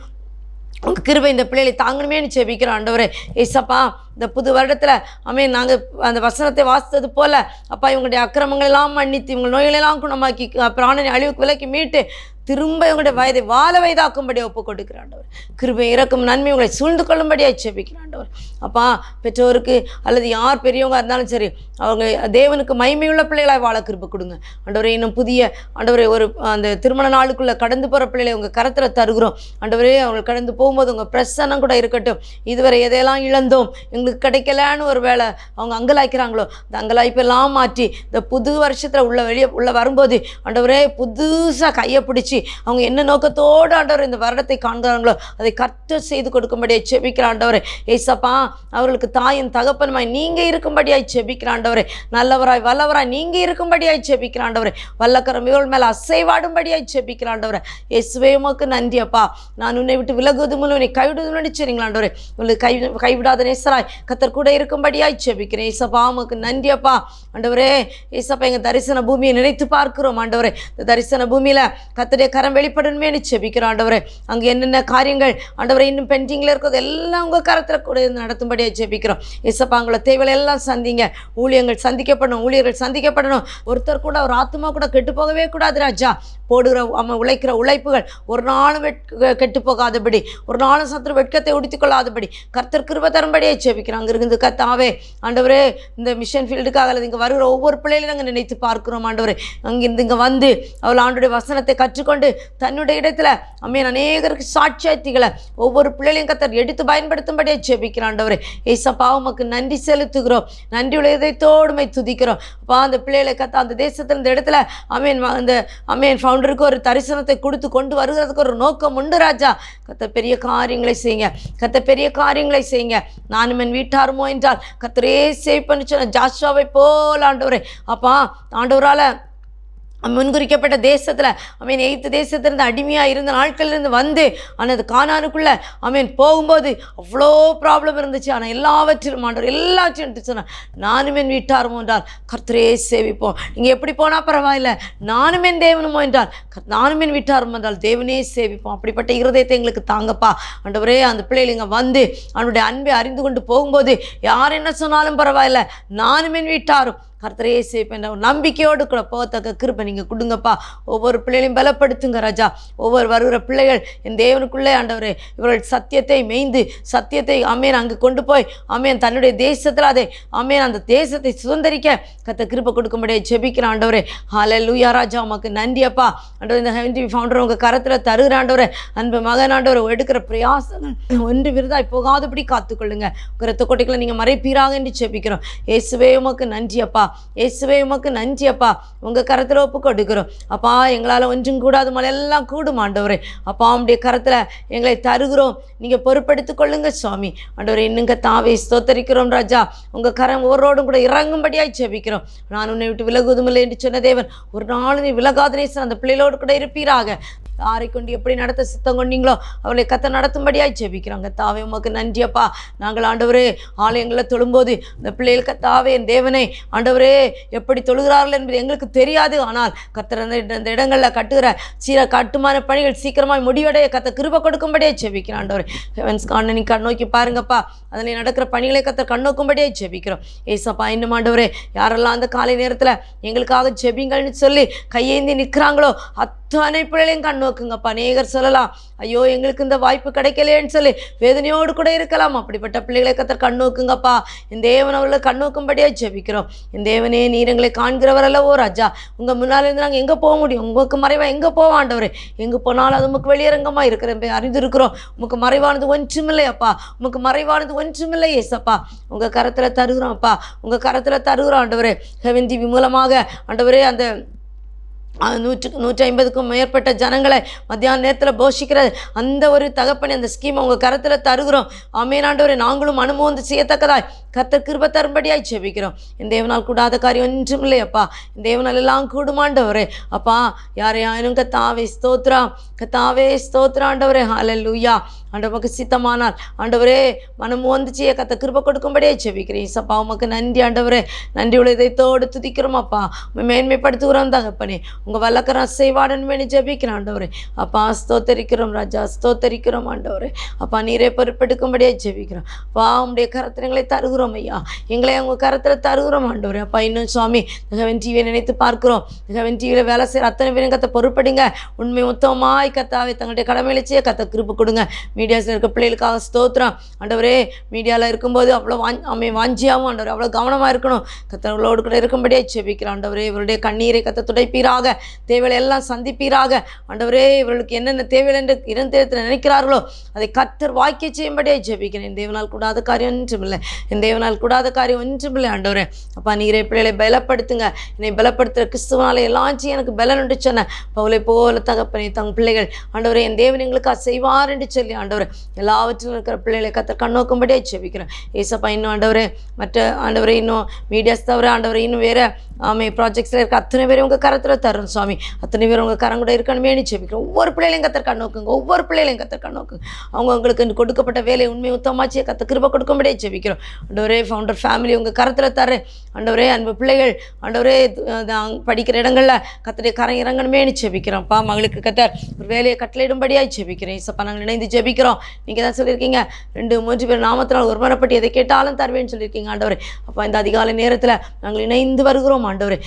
உங்கள் கிருபை இந்த பிள்ளைகளை தாங்கணுமேனு ஜெபிக்கிறோம் ஆண்டவரே. ஏசப்பா இந்த புது வருடத்தில் ஆமென் நாங்கள் அந்த வசனத்தை வாசித்தது போல் அப்பா இவங்களுடைய அக்கிரமங்களெல்லாம் மன்னித்து இவங்க நோய்களெல்லாம் குணமாக்கி பிராணனை அழிவுக்கு விலக்கி மீட்டு திரும்ப இவங்களுடைய வயதை வாழ வயதாக்கும்படியாக ஒப்பு கொடுக்குற ஆண்டவர். கிருபை இறக்கும் நன்மை உங்களை சூழ்ந்து கொள்ளும்படியாக ஜெபிக்கிற ஆண்டவர். அப்பா பெற்றோருக்கு அல்லது யார் பெரியவங்க இருந்தாலும் சரி அவங்க தேவனுக்கு மகிமையுள்ள பிள்ளைகளாக வாழ கிருபை கொடுங்க ஆண்டவரே. இன்னும் புதிய ஆண்டவரே ஒரு அந்த திருமண நாளுக்குள்ளே கடந்து போகிற பிள்ளைகளை உங்கள் கரத்தில் தருகிறோம் ஆண்டவரே. அவங்க கடந்து போகும்போது உங்கள் பிரசன்னம் கூட இருக்கட்டும். இதுவரை எதையெல்லாம் இழந்தோம் எங்களுக்கு கிடைக்கலன்னு ஒரு வேளை அவங்க அங்கலாய்க்கிறாங்களோ அந்த அங்கலாய்ப்பெல்லாம் மாற்றி இந்த புது வருஷத்தில் உள்ள வரும்போது ஆண்டவரே புதுசாக கையை பிடிச்சி அவங்க என்ன நோக்கத்தோடு ஆண்டவர் இந்த வருடத்தை காண்கிறாங்களோ அதை கர்த்தர் செய்து கொடுக்கும்படியாக ஜெபிக்கிற ஆண்டவரே. ஏசப்பா அவர்களுக்கு தாயின் தகப்பனுமாய் நீங்கள் இருக்கும்படியாய் ஜெபிக்கிற ஆண்டவரே. நல்லவராய் வல்லவராய் நீங்கள் இருக்கும்படியாய் ஜெபிக்கிற ஆண்டவரே. வல்லக்கரம் இவள் மேலே அசைவாடும்படியாய் ஜெபிக்கிற ஆண்டவரே. இயேசுவே உமக்கு நன்றி அப்பா. நான் உன்னை விட்டு விலகுவது மூலம் உன்னை கைவிடுவது நினைச்சீங்களா ஆண்டவரே. உங்களுக்கு கைவிடாத நேசராய் கர்த்தர் கூட இருக்கும்படியாய் ஜெபிக்கிறேன். ஏசப்பா உமக்கு நன்றி அப்பா ஆண்டவரே. ஏசப்பா எங்கள் தரிசன பூமியை நினைத்து பார்க்கிறோம் ஆண்டவரே. இந்த தரிசன பூமியில் கர்த்தருடைய கரம் வெளிப்படணுமே ஜெபிக்கிறோம் ஆண்டவரே. அங்கே என்னென்ன காரியங்கள் ஆண்டவரே இன்னும் பெண்டிங்கில் இருக்கிறது எல்லாம் உங்கள் கரத்தில் கூட நடத்தும்படியாக ஜெபிக்கிறோம். ஏசப்பா உங்களை தேவைகளை எல்லாம் சந்திங்க. ஊழியர்கள் சந்திக்கப்படணும். ஒருத்தர் கூட ஒரு ஆத்மா கூட கெட்டு போகவே கூடாது ராஜா. போடுகிற உழைக்கிற உழைப்புகள் ஒரு நாளும் கெட்டு போகாதபடி, ஒரு நாளும் சத்துரு வெட்கத்தை உடுத்திக் கொள்ளாதபடி கர்த்தர் கிருபை தரும்படியே ஜெபிக்கிறோம். அங்கே இருந்து கர்த்தாவே ஆண்டவரே இந்த மிஷன் ஃபீல்டுக்காக அல்லது இங்கே வருகிற ஒவ்வொரு பிள்ளைகளையும் நாங்கள் நினைத்து பார்க்கிறோம் ஆண்டவரே. அங்கிருந்து இங்கே வந்து அவள் ஆண்டுடைய வசனத்தை கற்றுக்கொண்டு தன்னுடைய இடத்துல அம்மேன் அநேகருக்கு சாட்சியத்திகளை ஒவ்வொரு பிள்ளைகளையும் கர்த்தர் எடுத்து பயன்படுத்தும்படியே ஜெபிக்கிறோம் ஆண்டவரே. ஏசப்பா உமக்கு நன்றி செலுத்துகிறோம். நன்றியுள்ள இதயத்தோடுமை துதிக்கிறோம் அப்பா. அந்த பிள்ளைகளை கத்த அந்த தேசத்தில் இந்த இடத்துல அமேன் ஃபவுண்டருக்கு ஒரு தரிசனத்தை கொடுத்து கொண்டு வருகிறதுக்கு ஒரு நோக்கம் உண்டு ராஜா. கத்த பெரிய காரியங்களை செய்யுங்க. நானும் என் வீட்டாருமோ என்றால் கத்தரே சேவ் பண்ணி சொன்ன ஜாஷுவாவை போல் ஆண்டவரே அப்பா. ஆண்டவரால் முன்குறிக்கப்பட்ட தேசத்தில் அமீன் எகிப்து தேசத்திலிருந்து அடிமையாக இருந்த நாட்களிலிருந்து வந்து ஆனால் அது கானானுக்குள்ளே அமீன் போகும்போது அவ்வளோ ப்ராப்ளம் இருந்துச்சு. ஆனால் எல்லாவற்றிலும் ஆண்டவர் எல்லாவற்றையும் எடுத்து சொன்னார். நானும் என் வீட்டாருமோ என்றால் கர்த்தரே சேவிப்போம். நீங்கள் எப்படி போனால் பரவாயில்ல, நானும் என் தேவனுமோ என்றால் நானும் என் வீட்டாருமோ என்றால் தேவனே சேவிப்போம். அப்படிப்பட்ட இருதயத்தை எங்களுக்கு தாங்கப்பா ஆண்டவரே. அந்த பிள்ளைகள் இங்கே வந்து அவனுடைய அன்பை அறிந்து கொண்டு போகும்போது யார் என்ன சொன்னாலும் பரவாயில்ல, நானும் என் வீட்டாரும் கர்த்தரே சேவிப்பேன் நம்பிக்கையோடு கூட போகத்தக்க கிருபை நீங்கள் கொடுங்கப்பா. ஒவ்வொரு பிள்ளைகளையும் பலப்படுத்துங்க ராஜா. ஒவ்வொரு வருகிற பிள்ளைகள் என் தேவனுக்குள்ளே ஆண்டவரே இவர்கள் சத்தியத்தை மேய்ந்து சத்தியத்தை அமேன் அங்கு கொண்டு போய் அமேன் தன்னுடைய தேசத்தில் அதை அமேன் அந்த தேசத்தை சுதந்திரிக்க கர்த்தர் கிருபை கொடுக்கும்படியாக ஜெபிக்கிற ஆண்டவரே. ஹல்லேலூயா ராஜா உமக்கு நன்றி அப்பா ஆண்டவர். இந்த ஹெவன் டிவி ஃபவுண்டர் உங்கள் கரத்தில் தருகிற ஆண்டவரே. அன்பு மகன் ஆண்டவர் எடுக்கிற பிரயாசங்கள் ஒன்று விருதாய் போகாதபடி காத்துக்கொள்ளுங்க. கருத்து கொட்டைகளை நீங்கள் மறைப்பீராக என்று ஜெபிக்கிறோம். இயேசுவே உமக்கு நன்றி அப்பா. இயேசுவே உமக்கு நன்றி அப்பா. உங்கள் கரத்தில் ஒப்பு கொடுக்கிறோம் அப்பா. எங்களால் ஒன்றும் கூடாது மழையெல்லாம் கூடும் ஆண்டவரே அப்பா. உடைய கரத்தில் எங்களை தருகிறோம். நீங்கள் பொறுப்படுத்திக் கொள்ளுங்க சுவாமி ஆண்டவரே. இன்னுங்க தாவே ஸ்தோத்தரிக்கிறோம் ராஜா. உங்கள் கரம் ஒவ்வொருவரோடும் கூட இறங்கும்படியாய் ஜெபிக்கிறோம். நான் உன்னை விட்டு விலகுவதுமில்லை என்று சொன்ன தேவன் ஒரு நாள் நீ விலகாத நேசன் அந்த பிள்ளைகளோடு கூட இருப்பீராக. யாரை கொண்டு எப்படி நடத்த சித்தம் கொண்டீங்களோ அவளை கத்த நடத்தும்படியாய் ஜெபிக்கிறாங்க. தாவே உமக்கு நன்றி அப்பா. நாங்கள் ஆண்டவரே ஆலயங்களில் தொழும்போது அந்த பிள்ளைகள் கத்தாவே என் தேவனை ஆண்டவரே எப்படி தொழுகிறார்கள் என்பது எங்களுக்கு தெரியாது. ஆனால் கத்தர் அந்த இடங்களில் கட்டுகிற கட்டுமான பணிகள் சீக்கிரமாக முடிவடைய கத்த கிருபை கொடுக்கும்படியே ஜெபிக்கிறோம் ஆண்டவரே. ஹெவன்ஸ் கார்னரை கண்ணோக்கி பாருங்கப்பா. அதில் நடக்கிற பணிகளை கத்த கண்ணோக்கும்படியே ஜெபிக்கிறோம். ஏசப்பா இன்னும் ஆண்டவரே யாரெல்லாம் அந்த காலை நேரத்தில் எங்களுக்காக ஜெபிங்கள்னு சொல்லி கையேந்தி நிற்கிறாங்களோ அத்தனை பிள்ளைகளையும் கண் நோக்குங்கப்பா. அநேகர் சொல்லலாம், ஐயோ எங்களுக்கு இந்த வாய்ப்பு கிடைக்கலேன்னு சொல்லி வேதனையோடு கூட இருக்கலாம். அப்படிப்பட்ட பிள்ளைகளை கர்த்தர் கண் நோக்குங்கப்பா. என் தேவன் அவர்களை கண் நோக்கும்படியாக ஜெபிக்கிறோம். என் தேவனே, நீர் எங்களை காண்கிறவர் அல்லவோ ராஜா. உங்கள் முன்னால் இருந்து நாங்கள் எங்கே போக முடியும்? உங்களுக்கு மறைவா எங்கே போவோம் ஆண்டவரே? எங்கே போனாலும் அது உமக்கு வெளியரங்கமாக இருக்கிற அறிந்திருக்கிறோம். உமக்கு மறைவானது ஒன்றுமில்லை அப்பா. உமக்கு மறைவானது ஒன்றுமில்லை ஏசப்பா. உங்கள் கரத்தில் தருகிறோம் அப்பா. உங்கள் கரத்தில் தருகிறோம் ஆண்டவரே. ஹெவன் டிவி மூலமாக ஆண்டவரே அந்த 150க்கும் மேற்பட்ட ஜனங்களை மத்தியான நேரத்தில் போஷிக்கிற அந்த ஒரு தகப்பனை, அந்த ஸ்கீம் உங்கள் கரத்தில் தருகிறோம். ஆமென் ஆண்டவரே. நாங்களும் அனுபவம் செய்யத்தக்கதாய் கர்த்தர் கிருபை தரும்படியாய் ஜெபிக்கிறோம். என் தேவனால் கூடாத காரியம் ஒன்றும் இல்லை அப்பா. என் தேவனால் எல்லாம் கூடுமாண்டவரே. அப்பா, யாரையாயினும் கத்தாவே ஸ்தோத்ரா, கத்தாவே ஸ்தோத்ரா ஆண்டவரே. ஹல்லேலூயா. ஆண்டவருக்கு சித்தமானால் ஆண்டவரே மனம் வந்துச்சிய கத்த கிருபை கொடுக்கும்படியே ஜெபிக்கிறேன். சப்பா, உமக்கு நன்றி ஆண்டவரே. நன்றி உள்ள இதயத்தோடு துதிக்கிறோம் அப்பா. மேன்மைப்படுத்துகிறோம் தகப்பனே. உங்கள் வல்லக்கரம் செய்வாடுன்னு வேண்டி ஜெபிக்கிறேன் ஆண்டவரே. அப்பா, ஸ்தோத்தரிக்கிறோம் ராஜா, ஸ்தோத்தரிக்கிறோம் ஆண்டவரே. அப்பா, நீரே பொறுப்பெடுக்கும்படியே ஜெபிக்கிறோம். அப்பா, உங்களுடைய கரத்தில் எங்களை தருகிறோம் ஐயா. எங்களை உங்கள் கரத்தில் தருகிறோம் ஆண்டவரே. அப்பா, இன்னும் சுவாமி ஹெவன் டிவியை நினைத்து பார்க்கிறோம். ஹெவன் டிவியில் வேலை செய்கிற அத்தனை பேரும் கத்த பொறுப்படுங்க. உண்மை மொத்தமாய் கத்தாவே தங்களுடைய கடமையில செய்ய கத்த கிருபை கொடுங்க. மீடியாஸில் இருக்க பிள்ளைகளுக்காக ஸ்தோத்திரம் ஆண்டவரே. மீடியாவில் இருக்கும்போது அவ்வளோ வாஞ்சியாகவும் ஆண்டவரே அவ்வளோ கவனமாக இருக்கணும். கத்தவர்களோடு கூட இருக்கும்படியே ஜெபிக்கிறேன் ஆண்டவரே. இவருடைய கண்ணீரை கத்த துடைப்பீராக, தேவைகளை எல்லாம் சந்திப்பீராக ஆண்டவரே. இவர்களுக்கு என்னென்ன தேவைகள் என்று இருந்தத்தில் நினைக்கிறார்களோ அதை கத்தர் வாக்கிய செய்யும்படியே ஜெபிக்கிறேன். என் தேவனால் கூடாத காரியம் ஒன்றுமில்லை. என் தேவனால் கூடாத காரியம் ஒன்றுமில்லை ஆண்டவரே. அப்பா, நீரே பிள்ளைகளை பலப்படுத்துங்க. என்னை பலப்படுத்துகிற கிறிஸ்துவனால எல்லாம் எனக்கு பலன் என்று சொன்ன பவுலை போல தகப்பனே தங்க பிள்ளைகள் ஆண்டவரே என் தேவன் எங்களுக்கு செய்வார் என்று சொல்லி ஆண்டவரே எல்லாவற்றிலும் இருக்கிற பிள்ளைகளை கத்தர் கண்ணோக்கும்படியே ஜெபிக்கிறேன். ஏசப்பா, இன்னும் ஆண்டவரே மற்ற ஆண்டவரே இன்னும் மீடியாஸ் தவிர ஆண்டவரே இன்னும் வேறு ப்ராஜெக்ட்ஸில் இருக்க அத்தனை பேரும் உங்கள் கரத்தில் தரும் சுவாமி. அத்தனை பேரும் உங்கள் கரம் கூட இருக்கணுமே ஜெபிக்கிறோம். ஒவ்வொரு பிள்ளைகளையும் கத்தர் கண்ணோக்குங்க. ஒவ்வொரு பிள்ளைகளையும் கத்தர் கண்ணோக்குங்க. அவங்களுக்கு கொடுக்கப்பட்ட வேலை உண்மை உத்தமாச்சியை கத்த கிருபை கொடுக்கும்படியே ஜெபிக்கிறோம். ஆண்டவரே, ஃபவுண்டர் ஃபேமிலி உங்கள் கரத்தில் தரேன் ஆண்டவரே. அன்பு பிள்ளைகள் ஆண்டவரே படிக்கிற இடங்களில் கத்தருடைய கரம் இறங்கணுமே ஜெபிக்கிறோம்ப்பா. மகளுக்கு கத்தர் ஒரு வேலையை கட்டளையிடும்படியாக ஜெபிக்கிறேன். ஏசப்பா, நாங்கள் இணைந்து ஜெபிக்கிறோம். நீங்கள் தான் சொல்லியிருக்கீங்க 2-3 பேர் நாமத்தினால் ஒருமனப்பட்டு எதை கேட்டாலும் தருவேன்னு சொல்லியிருக்கீங்க ஆண்டவரே. அப்போ இந்த அதிகாலை நேரத்தில் நாங்கள் இணைந்து வருகிறோம் ஆண்டவரே.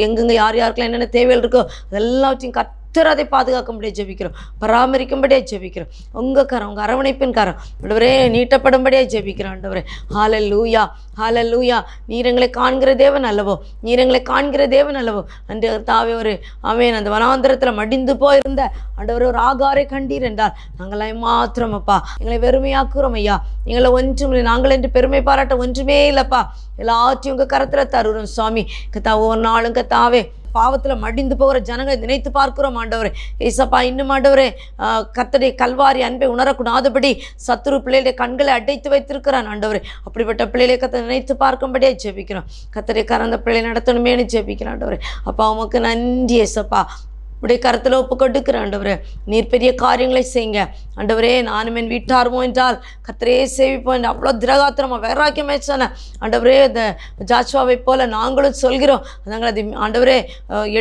எங்கெங்கே யார் யாருக்கெல்லாம் என்னென்ன தேவைகள் இருக்கோ அதெல்லாத்தையும் கர்த்தர் அதை பாதுகாக்கும்படியே ஜெபிக்கிறோம். பராமரிக்கும்படியே ஜெபிக்கிறோம். உங்கள் கரம், உங்கள் அரவணைப்பின் கரம் ஆண்டவரே நீட்டப்படும்படியே ஜெபிக்கிறோம் ஆண்டவரே. ஹல்லேலூயா, ஹல்லேலூயா. நீர் எங்களை காண்கிற தேவன் அல்லவோ, நீர் எங்களை காண்கிற தேவன் அல்லவோ. அன்று தாவே ஒரு ஆமென் அந்த வனாந்தரத்தில் மடிந்து போயிருந்த ஆண்டவரே ஒரு ஆகாரை கண்டீர் என்றால் நாங்கள் மாத்திரம் அப்பா எங்களை வெறுமையாக்குறோம் ஐயா. எங்களை ஒன்றும் இல்லை, நாங்கள் என்று பெருமை பாராட்ட ஒன்றுமே இல்லைப்பா. எல்லாத்தையும் உங்கள் கரத்தில் தருகிறோம் சுவாமி. கத்தா, ஒவ்வொரு நாளும் கத்தாவே பாவத்தில் மடிந்து போகிற ஜனங்களை நினைத்து பார்க்கிறோம் ஆண்டவரே. ஏசப்பா, இன்னும் ஆண்டவரே கர்த்தருடைய கல்வாரி அன்பை உணரக்கூடாதபடி சத்துரு பிள்ளைகளுடைய கண்களை அடைத்து வைத்திருக்கிறான் ஆண்டவரே. அப்படிப்பட்ட பிள்ளைகளை கத்த நினைத்து பார்க்கும்படியே ஜெபிக்கிறோம். கர்த்தருடைய கரந்த பிள்ளை நடத்தணுமேனு ஜெபிக்கிறேன் ஆண்டவரே. அப்பா, உமக்கு நன்றி ஏசப்பா. உடைய கருத்தில் ஒப்பு கொடுக்குற ஆண்டவரே. நீர் பெரிய காரியங்களை செய்யுங்க ஆண்டவரே. நானும் என் வீட்டாருமோ என்றால் கர்த்தரே சேவிப்போம் என்று அவ்வளோ திரகாத்திரமாக வைராக்கியமே சொன்ன ஆண்டவரே. இந்த ஜாஷ்வாவை போல நாங்களும் சொல்கிறோம். நாங்கள் அதை ஆண்டவரே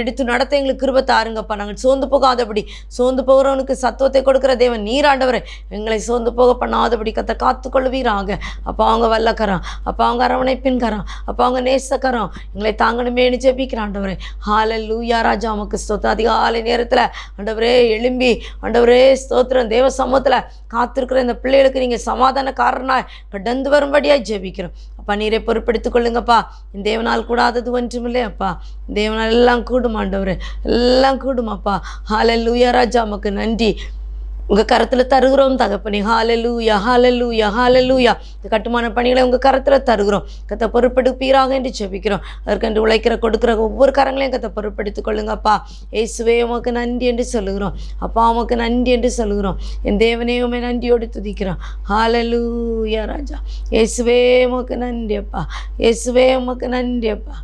எடுத்து நடத்த எங்களுக்கு கிருபை தாருங்கப்பா. நாங்கள் சோர்ந்து போகாதபடி, சோர்ந்து போகிறவனுக்கு சத்துவத்தை கொடுக்குற தேவன் நீர் ஆண்டவரே. எங்களை சோர்ந்து போக பண்ணாதபடி கத்த காத்துக்கொள்வீராங்க அப்பா. அவங்க வல்லக்கரம் அப்பா, அவங்க அரவணைப்பின் கரம் அப்பா, அவங்க நேசக்கரம் எங்களை தாங்கணுமேனு ஜெபிக்கிற ஆண்டவரே. ஹல்லேலூயா ராஜா, உமக்கு ஸ்தோத்திரம். அதிகாலை நேரத்தில் ஆண்டவரே எழும்பி ஆண்டவரே ஸ்தோத்திரம் தேவ சமூகத்தில் காத்திருக்கிற இந்த பிள்ளைகளுக்கு நீங்கள் சமாதானக்காரனாய் கடந்து வரும்படியாக ஜெபிக்கிறோம் அப்பா. நீரை பொறுப்பெடுத்துக் கொள்ளுங்கப்பா. இந்த தேவனால் கூடாதது ஒன்றுமில்லை அப்பா. தேவனால் எல்லாம் கூடும் ஆண்டவரே, எல்லாம் கூடுமாப்பா. ஹல்லேலூயா ராஜா, உமக்கு நன்றி. உங்கள் கரத்தில் தருகிறோம் தகப்பனே. ஹல்லேலூயா, ஹல்லேலூயா, ஹல்லேலூயா. இந்த கட்டுமான பணிகளை உங்கள் கரத்தில் தருகிறோம். கத்த பொறுப்பெடுப்பீராக என்று ஜெபிக்கிறோம். அதற்கென்று உழைக்கிற கொடுக்குற ஒவ்வொரு கரங்களையும் கத்த பொறுப்பெடுத்துக் கொள்ளுங்கப்பா. இயேசுவே உமக்கு நன்றி என்று சொல்லுகிறோம் அப்பா. உமக்கு நன்றி என்று சொல்லுகிறோம். என் தேவனே உம்மை நன்றியோடு துதிக்கிறோம். ஹல்லேலூயா ராஜா. இயேசுவே உமக்கு நன்றி அப்பா. இயேசுவே உமக்கு நன்றி அப்பா.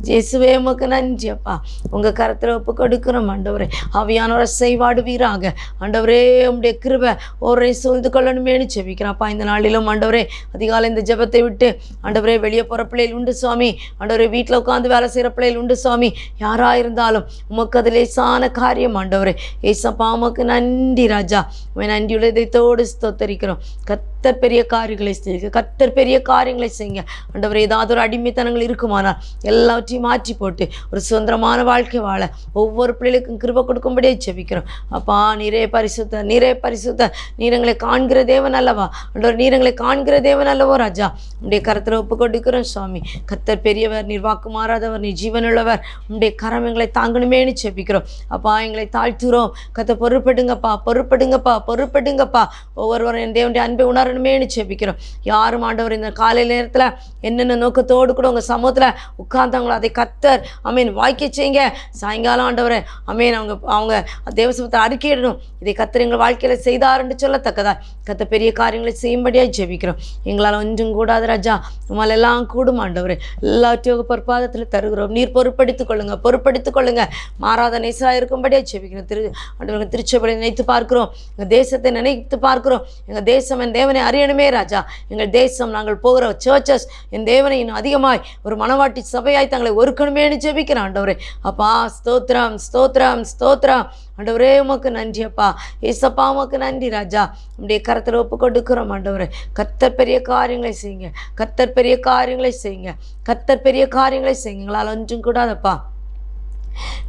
இயேசுவே உமக்கு நன்றி அப்பா. உங்கள் கரத்தில் ஒப்பு கொடுக்கிறோம் ஆண்டவரே. ஆவியானவரை செய்வாடுவீராக ஆண்டவரே. உம்முடைய கிருபை ஒரே சூழ்ந்து கொள்ளணுமேனு ஜெபிக்கிறேன்ப்பா. இந்த நாளிலும் ஆண்டவரே அதிகாலை இந்த ஜெபத்தை விட்டு ஆண்டவரே வெளியே போகிற பிள்ளைகள் உண்டு சுவாமி. ஆண்டவரே வீட்டில் உட்காந்து வேலை செய்கிற பிள்ளைகள் உண்டு சுவாமி. யாராக இருந்தாலும் உமக்கு அது லேசான காரியம் ஆண்டவரே. ஏசப்பா, உமக்கு நன்றி ராஜா. உண்மை நன்றியுள்ள இதயத்தோடு ஸ்தோத்தரிக்கிறோம். கர்த்தர் பெரிய காரியங்களை செய்யுங்க. கர்த்தர் பெரிய காரியங்களை செய்யுங்க ஆண்டவரே. ஏதாவது ஒரு அடிமைத்தனங்கள் இருக்குமானால் எல்லாவற்றையும் மாற்றி மாற்றி போட்டு ஒரு சுதந்திரமான வாழ்க்கை வாழ ஒவ்வொரு பிள்ளைகளுக்கும் கிருபை கொடுக்கும்படியே ஜெபிக்கிறோம். அப்பா நீரே பரிசுத்த, நீரே பரிசுத்த, நீரங்களை காண்கிற தேவன் அல்லவா ஆண்டவர், நீரங்களை காண்கிற தேவன் அல்லவோ ராஜா. உடைய கரத்தில் ஒப்பு கொடுக்கிறோம் சுவாமி. கர்த்தர் பெரியவர், நீர் வாக்கு மாறாதவர், நீர் ஜீவனுள்ளவர். உடைய கரம் எங்களை தாங்கணுமேனு ஜெபிக்கிறோம். அப்பா எங்களை தாழ்த்துறோம். கர்த்தர் பொறுப்படுங்கப்பா, பொறுப்படுங்கப்பா, பொறுப்படுங்கப்பா. ஒவ்வொருவரும் என் தேவனுடைய அன்பை உணரணுமேனு ஜெபிக்கிறோம். யாரும் ஆண்டவர் இந்த காலை நேரத்தில் என்னென்ன நோக்கத்தோடு கூட உங்கள் சமூகத்தில் உட்கார்ந்தாங்களோ அதை கர்த்தர் அமீன் வாய்க்க செய்யுங்க. சாயங்காலம் ஆண்டவரை அமீன் அவங்க தேவசமத்தை அறிக்கையிடணும். இதை கர்த்தர் எங்கள் வாழ்க்கையில் செய்தாருன்னு சொல்லத்தக்கதா கர்த்தர் பெரிய காரியங்களை செய்யும்படியாக ஜெபிக்கிறோம். எங்களால் ஒன்றும் கூடாது ராஜா, உங்களால் எல்லாம் கூடும் ஆண்டவரே. எல்லாத்தையும் பொறுப்பாதத்தில் தருகிறோம். நீர் பொறுப்படுத்திக் கொள்ளுங்க, பொறுப்படுத்திக் கொள்ளுங்க. மாறாத நேசராக இருக்கும்படியாக ஜெபிக்கிறோம். ஆண்டவர்கள் திருச்சபையை நினைத்து பார்க்கிறோம், எங்கள் தேசத்தை நினைத்து பார்க்கிறோம். எங்கள் தேசம் என் தேவனை அறியணுமே ராஜா. எங்கள் தேசம் நாங்கள் போகிற சர்ச்சஸ் என் தேவனை இன்னும் அதிகமாய் ஒரு மனவாட்டி சபையாய் தங்களை ஒருக்கணுமேனு ஜெபிக்கிறேன் ஆண்டவரே. அப்பா ஸ்தோத்திரம், ஸ்தோத்திரம், ஸ்தோத்திரம் ஆண்டவரே. உமக்கு நன்றி அப்பா. ஏசப்பா உமக்கு நன்றி ராஜா. உடைய கரத்தில் ஒப்பு கொடுக்கிறோம் ஆண்டவரே. கர்த்தர் பெரிய காரியங்களை செய்யுங்க, கர்த்தர் பெரிய காரியங்களை செய்யுங்க, கர்த்தர் பெரிய காரியங்களை செய்யுங்க. எங்களால் ஒன்றும் கூடாதப்பா.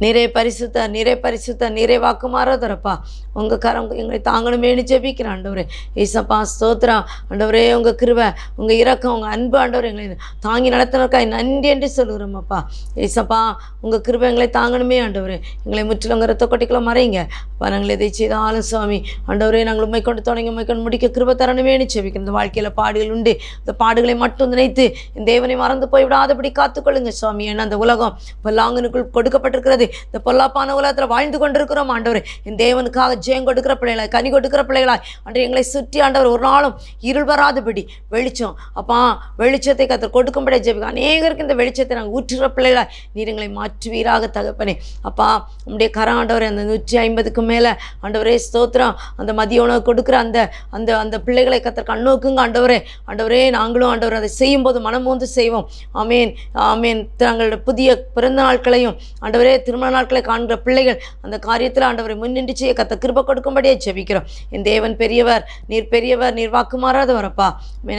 நீரே பரிசுத்த, நீரே பரிசுத்த, நீரே வாக்கு மாறாதரப்பா. உங்கள் கரம் எங்களை தாங்கணுமேனு ஜெபிக்கிறேன் ஆண்டவரே. ஏசப்பா ஸ்தோத்திரம் ஆண்டவரே. உங்கள் கிருபை, உங்கள் இரக்கம், உங்கள் அன்பு ஆண்டவரே எங்களை தாங்கி நடத்தினருக்காய் நன்றி என்று சொல்கிறோம் அப்பா. ஏசப்பா உங்கள் கிருபை எங்களை தாங்கணுமே ஆண்டவரே. எங்களை முற்றிலும் உங்கள் ரத்த கொட்டிக்குள்ள மறைங்க அப்பா. நாங்கள் எதை செய்தாலும் சுவாமி ஆண்டவரே நாங்கள் உண்மை கொண்டு தொடங்கி உண்மை கொண்டு முடிக்க கிருபை தரணுமேனு ஜெபிக்கிறோம். இந்த வாழ்க்கையில் பாடுகள் உண்டு. இந்த பாடுகளை மட்டும் நினைத்து இந்த தேவனை மறந்து போய்விடாதபடி காத்துக்கொள்ளுங்க சுவாமி. ஏன்னா அந்த உலகம் பொல்லாங்கனுக்குள் கொடுக்கப்பட்டிருக்கிறது. இந்த பொல்லாப்பான உலகத்தில் வாழ்ந்து கொண்டிருக்கிறோம் ஆண்டவரே. என் தேவனுக்காக ஜெயம் கொடுக்கிற பிள்ளைகளாய், கனி கொடுக்கிற பிள்ளைகளாய் ஆண்டவர் எங்களை சுற்றி ஆண்டவர் ஒரு நாளும் இருள் வராதபடி வெளிச்சம் அப்பா வெளிச்சத்தை கர்த்தர் கொடுக்கும்படியாக ஜெபிக்க அநேகருக்கு இந்த வெளிச்சத்தை நாங்கள் ஊற்றுகிற பிள்ளைகளாய் நீர் எங்களை மாற்றுவீராக தகப்பனே. அப்பா உங்களுடைய கரம் ஆண்டவரே அந்த 150க்கும் மேலே ஆண்டவரே ஸ்தோத்திரம் அந்த மதிய உணவு கொடுக்குற அந்த அந்த அந்த பிள்ளைகளை கர்த்தர் கண்ணோக்குங்க ஆண்டவரே. ஆண்டவரே நாங்களும் ஆண்டவர் அதை செய்யும்போது மனமோந்து செய்வோம். ஆமேன், ஆமேன். தங்களோட புதிய பிறந்த நாட்களையும் ஆண்டவரே திருமண நாட்களை காண்கிற பிள்ளைகள் அந்த காரியத்தில் ஆண்டவரை முன்னின்று செய்ய கர்த்தர் கிருபை கொடுக்கும்படியே ஜெபிக்கிறோம். என் தேவன் பெரியவர், நீர் பெரியவர், நீர் வாக்கு மாறாதவரப்பா.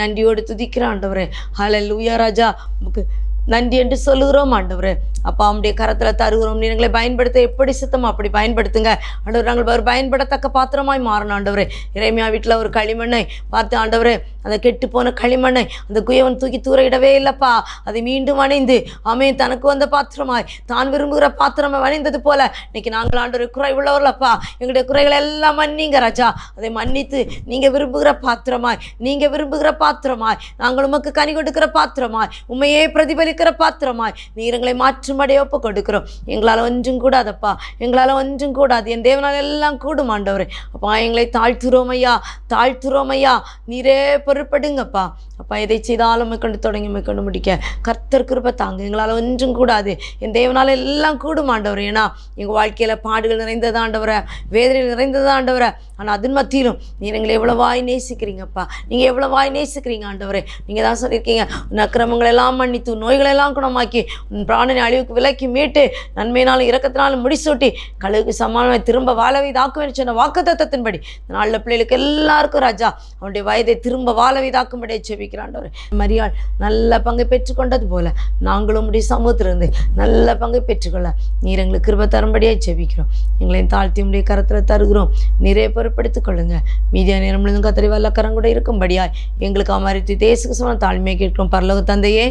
நன்றியோடு துதிக்கிறேன் ஆண்டவரே. ஹல்லேலூயா ராஜா. உமக்கு நன்றி என்று சொல்லுகிறோம் ஆண்டவரே. அப்பா உம்முடைய கரத்தில் தருகிறோம். நீ எங்களை பயன்படுத்த எப்படி சித்தமோ அப்படி பயன்படுத்துங்க ஆண்டவர். நாங்கள் ஒரு பயன்படத்தக்க பாத்திரமாய் மாறணும் ஆண்டவரே. இறைமையா வீட்டில் ஒரு களிமண்ணை பார்த்து ஆண்டவரே அந்த கெட்டு போன களிமண்ணை அந்த குயவன் தூக்கி தூரையிடவே இல்லைப்பா. அதை மீண்டும் அணைந்து ஆமேன் தனக்கு வந்த பாத்திரமாய் தான் விரும்புகிற பாத்திரமாய் வணைந்தது போல இன்னைக்கு நாங்கள் ஆண்டவரை குறை உள்ளவர்களப்பா. எங்களுடைய குறைகளை எல்லாம் மன்னிங்க ராஜா. அதை மன்னித்து நீங்கள் விரும்புகிற பாத்திரமாய், நீங்கள் விரும்புகிற பாத்திரமாய், நாங்கள் உமக்கு கனி கொடுக்கிற பாத்திரமாய், உண்மையே பிரதிபலிக்கிற பாத்திரமாய் நீர் எங்களை மாற்றும்படியே ஒப்பு கொடுக்கிறோம். எங்களால் ஒன்றும் கூடாதப்பா, எங்களால் ஒன்றும் கூடாது. என் தேவனால் எல்லாம் கூடும் ஆண்டவரே. அப்பா எங்களை தாழ்த்துறோம் ஐயா, தாழ்த்துறோம் ஐயா. நீரே பொறுப்படுங்கப்பா. அப்பா எதை செய்தாலும் கொண்டு தொடங்கி கொண்டு முடிக்க கர்த்தர் கிருபை தாங்க. எங்களால் ஒன்றும் கூடாது. என் தேவனால் எல்லாம் கூடும் ஆண்டவரே. ஏன்னா எங்கள் வாழ்க்கையில் பாடுகள் நிறைந்தது ஆண்டவரை, வேதனைகள் நிறைந்தது ஆண்டவரை. ஆனால் அதன் மத்தியிலும் நீர் எங்களை எவ்வளவாய் நேசிக்கிறீங்கப்பா. நீங்கள் எவ்வளவாய் நேசிக்கிறீங்க ஆண்டவரே. நீங்கள் தான் சொல்லியிருக்கீங்க உன் அக்கிரமங்கள் எல்லாம் மன்னித்து நோய்களெல்லாம் குணமாக்கி உன் பிராணனை அழிவுக்கு விலக்கி மீட்டு நன்மையினாலும் இரக்கத்தினாலும் முடிசூட்டி கழுவுக்கு சமானமாய் திரும்ப வாழவை தாக்குவேன் சொன்ன வாக்குத்தத்தத்தின்படி நாளில் பிள்ளைகளுக்கு எல்லாருக்கும் ராஜா அவனுடைய வயதை திரும்ப வாழவை தாக்கும்படியே ஜெபிக்கிறாண்டவர். மரியாள் நல்ல பங்கை பெற்றுக்கொண்டது போல நாங்களும் உடைய சமூகத்திலிருந்து நல்ல பங்கை பெற்றுக்கொள்ள நீர் எங்களுக்கு கிருபை தரும்படியாக ஜெபிக்கிறோம். எங்களையும் தாழ்த்தி உடைய கரத்தில் தருகிறோம். நீரே பொறுப்படுத்திக் கொள்ளுங்க. மீதியா நேரம் முழுதும் கத்தரி வல்ல கரம் கூட இருக்கும்படியாய் எங்களுக்கு அமர்த்தி தேசுக்கு சொன்ன தாழ்மையை கேட்கிறோம். பரலோக தந்தையே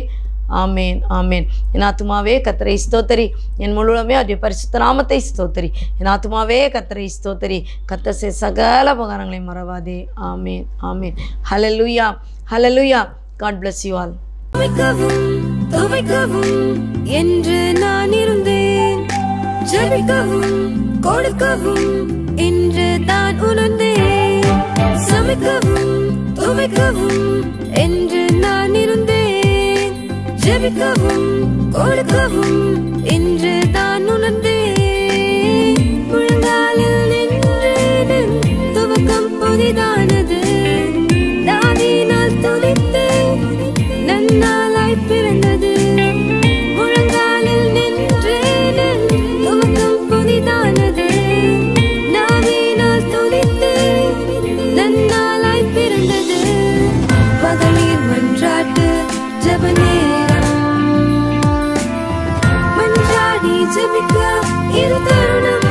ஆமேன், ஆமேன். என் ஆத்துமாவே கர்த்தரை ஸ்தோத்தரி, என் முழுவதுமே அவருடைய பரிசுத்த நாமத்தை ஸ்தோத்தரி. என் ஆத்துமாவே கர்த்தரை ஸ்தோத்தரி, கர்த்தர் செய்த சகல உபகாரங்களை மறவாதே. ஆமேன், ஆமேன். ஹல்லேலூயா, ஹல்லேலூயா. God bless you all. துவைக்கவும் என்று நான் இருந்தேன், ஜெபிக்கவும் கொடுக்கவும் என்று தான் உணர்ந்தேன். சமைக்கவும் துவைக்கவும் என்று நான் இருந்தேன், ஜெபிக்கவும் கொடுக்கவும் என்று தான் உணர்ந்தேன். முழங்காலில் நின்று துவக்கம் புதிதானது, தாவீதினால் துதித்து நன்னாளாய் பிறந்தது. முழங்காலில் நின்று துவக்கம் புதிதானது, தாவீதினால் துதித்து நன்னாளாய் பிறந்தது. மகளிர் மன்றாட்டு ஜெப நேரம், நீ ஜெபிக்க இது தருணம்